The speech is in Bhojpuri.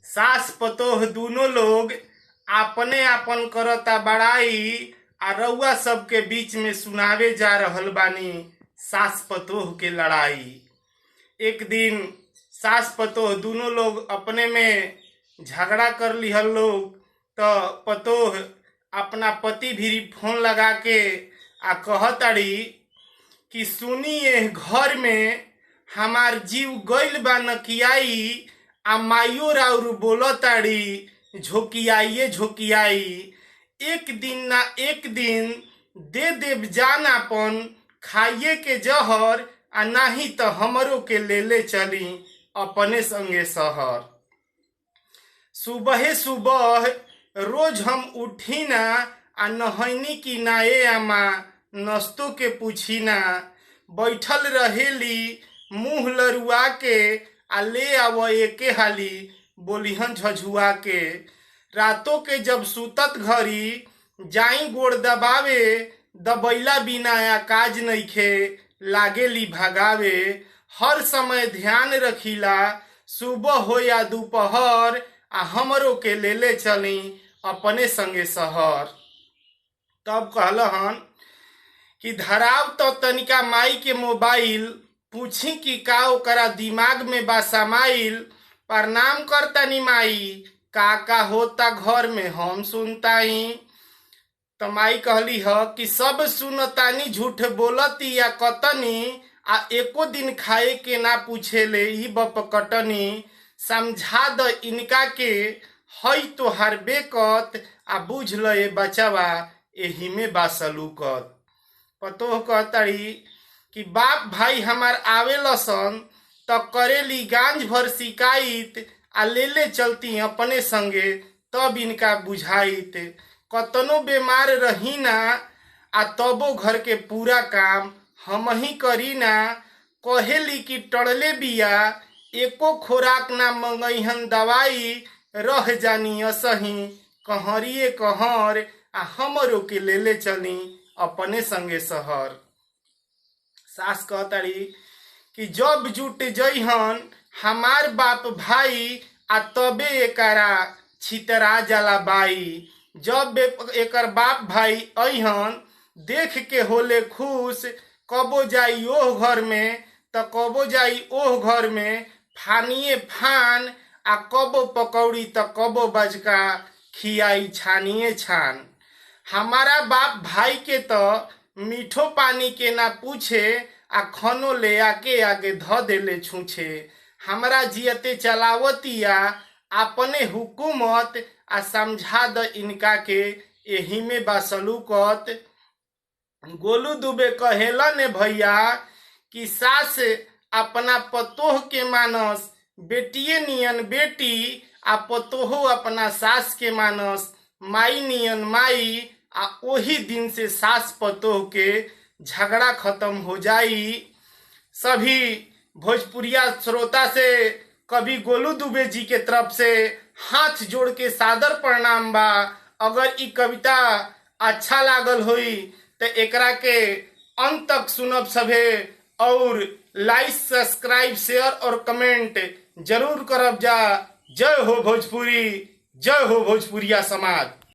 सास पतोह दूनो लोग आपने आपन करता बड़ाई आ रउआ सबके बीच में सुनावे जा रहल बानी सास पतोह के लड़ाई। एक दिन सास पतोह दूनो लोग अपने में झगड़ा कर लिहल लोग, तो पतोह अपना पति भी फोन लगा के आ कहताड़ी कि सुनिए घर में हमार जीव गइल बा नकियाई आ माइयो राउर बोलताड़ी झोकियाइए झोकियाई। एक दिन ना एक दिन दे देव जान अपन खाइए के जहर आ नाही तो हमरो के ले चली अपने संगे शहर। सुबह सुबह रोज हम उठी ना आ नहैनी की नाए आमा नस्तो के पूछी ना, बैठल रहेली मुंह लरुआ के आ ले आव एके हाली बोलिहन झझुआ के। रातों के जब सुतत घरी जाई गोड़ दबावे दबैला बिना या काज नइखे लागेली भगावे। हर समय ध्यान रखीला सुबह हो या दोपहर आ हमरो के ले चली अपने संगे शहर। तब कहलहन कि धराव तो तनिका माई के मोबाइल पूछी कि का ओकरा दिमाग में बा समाइल। प्रणाम करतानी माई का होता घर में हम सुनताई। तो माई कहली ह कि सब सुनतानी झूठ बोलती या कतनी आ एको दिन खाए के ना पूछेले ई बप कटनी। समझा द इनका के हई तोहार बेकत आ बुझ लए बचवा एही में बा सलूकत। पतोह कहताड़ी कि बाप भाई हमार आवे लसन तो करेली गांज भर शिकायत आ ले चलती अपने संगे तब इनका बुझाइत। कतनो बीमार रही ना आ तबो घर के पूरा काम हम ही करी ना। कहेली कि टड़ले बिया एको खोराक ना मंगईहन दवाई रह जानी असही कहरिए कहर आ हमरो के ले चली अपने संगे शहर। सास कहताड़ी कि जब जुट जइहन हमार बाप भाई आ तबे एकरा छितरा जाला बाई। जब एकर बाप भाई अइहन देख के होले खुश, कबो जाई ओह घर में तो कबो जाई ओह घर में फानिए फान आ कबो पकौड़ी तो कबो बजका खियाई छानिए छान। हमारा बाप भाई के तो मीठो पानी के ना पूछे आ खनो ले आके आगे ध देले छूछे। हमरा जियते चलावतिया अपने हुकूमत आ समझा द इनका के एही में बा सलूकत। गोलू दुबे कहेला ने भैया कि सास अपना पतोह के मानस बेटिए नियन बेटी आ पतोहो अपना सास के मानस माई नियन माई। आ ओही दिन से सास पतोह के झगड़ा खत्म हो जाई। सभी भोजपुरिया श्रोता से कवि गोलू दुबे जी के तरफ से हाथ जोड़ के सादर प्रणाम बा। अगर ई कविता अच्छा लागल होई तो एकरा के अंत तक सुनब सभे और लाइक सब्सक्राइब शेयर और कमेंट जरूर करब जा। जय हो भोजपुरी, जय हो भोजपुरिया समाज।